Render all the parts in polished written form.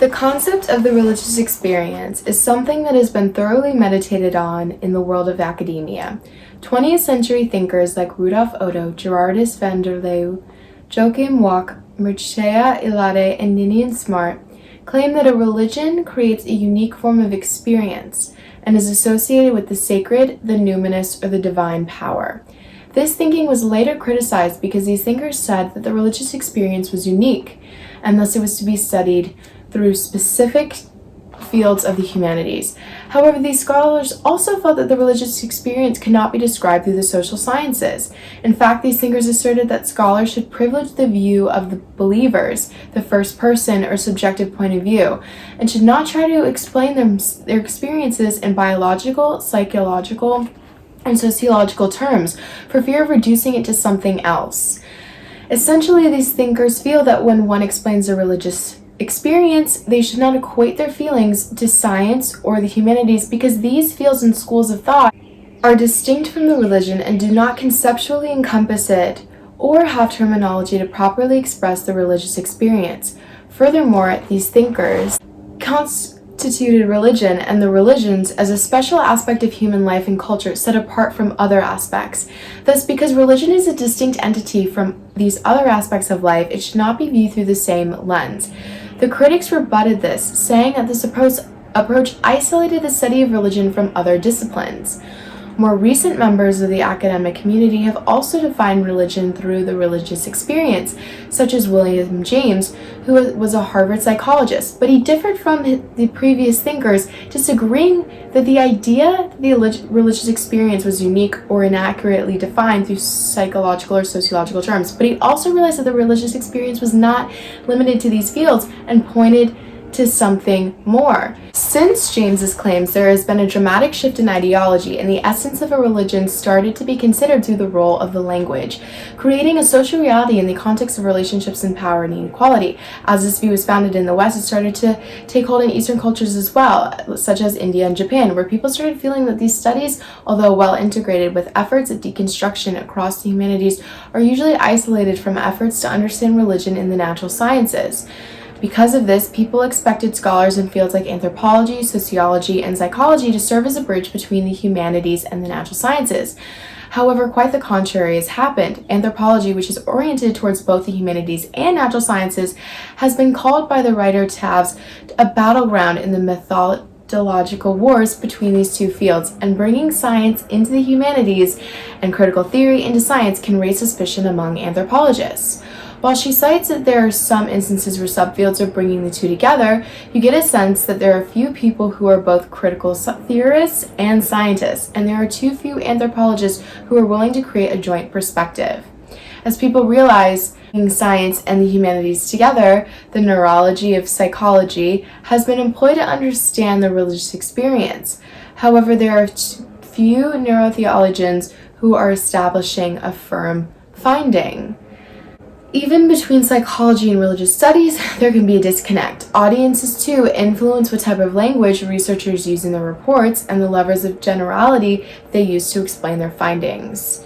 The concept of the religious experience is something that has been thoroughly meditated on in the world of academia. 20th century thinkers like Rudolf Otto, Gerardus van der Leeuw, Joachim Wack, Mircea Eliade, and Ninian Smart claim that a religion creates a unique form of experience and is associated with the sacred, the numinous, or the divine power. This thinking was later criticized because these thinkers said that the religious experience was unique, and thus it was to be studied through specific fields of the humanities. However, these scholars also felt that the religious experience could not be described through the social sciences. In fact, these thinkers asserted that scholars should privilege the view of the believers, the first person or subjective point of view, and should not try to explain their experiences in biological, psychological, and sociological terms for fear of reducing it to something else. Essentially, these thinkers feel that when one explains a religious experience, they should not equate their feelings to science or the humanities because these fields and schools of thought are distinct from the religion and do not conceptually encompass it or have terminology to properly express the religious experience. Furthermore, these thinkers constituted religion and the religions as a special aspect of human life and culture set apart from other aspects. Thus, because religion is a distinct entity from these other aspects of life, it should not be viewed through the same lens. The critics rebutted this, saying that this approach isolated the study of religion from other disciplines. More recent members of the academic community have also defined religion through the religious experience, such as William James, who was a Harvard psychologist, but he differed from the previous thinkers, disagreeing that the idea that the religious experience was unique or inaccurately defined through psychological or sociological terms. But he also realized that the religious experience was not limited to these fields and pointed to something more. Since James's claims, there has been a dramatic shift in ideology, and the essence of a religion started to be considered through the role of the language, creating a social reality in the context of relationships and power and inequality. As this view was founded in the West, it started to take hold in Eastern cultures as well, such as India and Japan, where people started feeling that these studies, although well integrated with efforts at deconstruction across the humanities, are usually isolated from efforts to understand religion in the natural sciences. Because of this, people expected scholars in fields like anthropology, sociology, and psychology to serve as a bridge between the humanities and the natural sciences. However, quite the contrary has happened. Anthropology, which is oriented towards both the humanities and natural sciences, has been called by the writer Taves a battleground in the methodological wars between these two fields, and bringing science into the humanities and critical theory into science can raise suspicion among anthropologists. While she cites that there are some instances where subfields are bringing the two together, you get a sense that there are few people who are both critical theorists and scientists, and there are too few anthropologists who are willing to create a joint perspective. As people realize science and the humanities together, the neurology of psychology has been employed to understand the religious experience. However, there are few neurotheologians who are establishing a firm finding. Even between psychology and religious studies, there can be a disconnect. Audiences, too, influence what type of language researchers use in their reports and the levers of generality they use to explain their findings.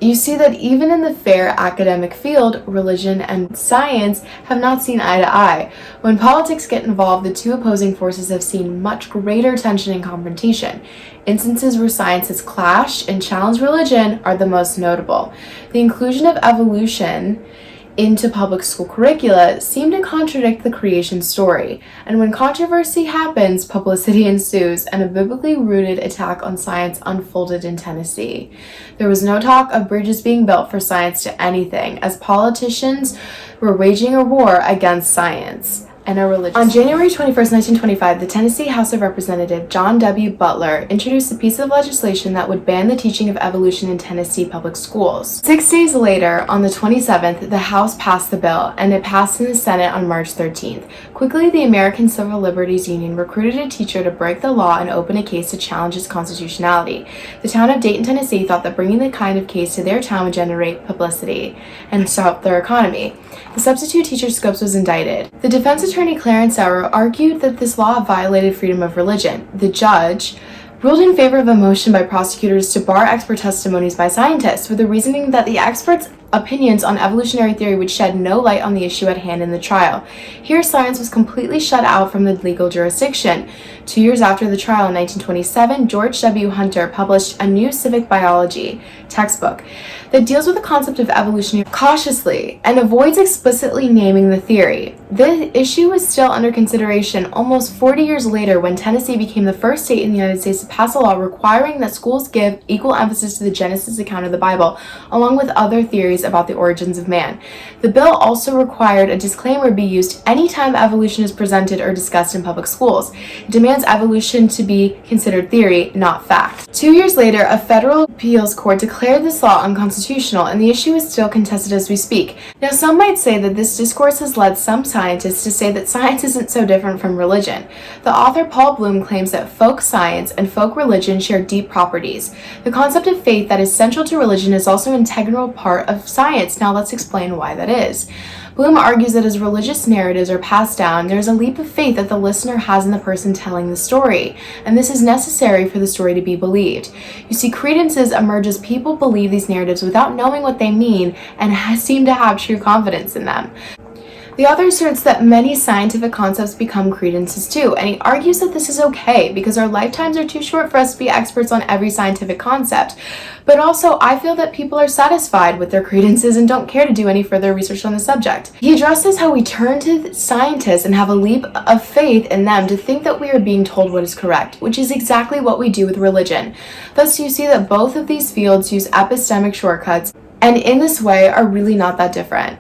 You see that even in the fair academic field, religion and science have not seen eye to eye. When politics get involved, the two opposing forces have seen much greater tension and confrontation. Instances where science has clashed and challenged religion are the most notable. The inclusion of evolution into public school curricula seem to contradict the creation story, and when controversy happens, publicity ensues, and a biblically rooted attack on science unfolded in Tennessee. There was no talk of bridges being built for science to anything, as politicians were waging a war against science and a religion. On January 21st, 1925, the Tennessee House of Representatives John W. Butler introduced a piece of legislation that would ban the teaching of evolution in Tennessee public schools. 6 days later, on the 27th, the House passed the bill, and it passed in the Senate on March 13th. Quickly, the American Civil Liberties Union recruited a teacher to break the law and open a case to challenge its constitutionality. The town of Dayton, Tennessee thought that bringing the kind of case to their town would generate publicity and help their economy. The substitute teacher Scopes was indicted. The defense attorney Clarence Sauer argued that this law violated freedom of religion. The judge ruled in favor of a motion by prosecutors to bar expert testimonies by scientists, with the reasoning that the experts opinions on evolutionary theory would shed no light on the issue at hand in the trial. Here, science was completely shut out from the legal jurisdiction. 2 years after the trial in 1927, George W. Hunter published a new civic biology textbook that deals with the concept of evolution cautiously and avoids explicitly naming the theory. The issue was still under consideration almost 40 years later when Tennessee became the first state in the United States to pass a law requiring that schools give equal emphasis to the Genesis account of the Bible, along with other theories about the origins of man. The bill also required a disclaimer be used anytime evolution is presented or discussed in public schools. It demands evolution to be considered theory, not fact. 2 years later, a federal appeals court declared this law unconstitutional, and the issue is still contested as we speak. Now, some might say that this discourse has led some scientists to say that science isn't so different from religion. The author Paul Bloom claims that folk science and folk religion share deep properties. The concept of faith that is central to religion is also an integral part of science. Now, let's explain why that is. Bloom argues that as religious narratives are passed down, there is a leap of faith that the listener has in the person telling the story, and this is necessary for the story to be believed. You see, credences emerge as people believe these narratives without knowing what they mean and seem to have true confidence in them. The author asserts that many scientific concepts become credences too, and he argues that this is okay because our lifetimes are too short for us to be experts on every scientific concept. But also, I feel that people are satisfied with their credences and don't care to do any further research on the subject. He addresses how we turn to scientists and have a leap of faith in them to think that we are being told what is correct, which is exactly what we do with religion. Thus, you see that both of these fields use epistemic shortcuts, and in this way are really not that different.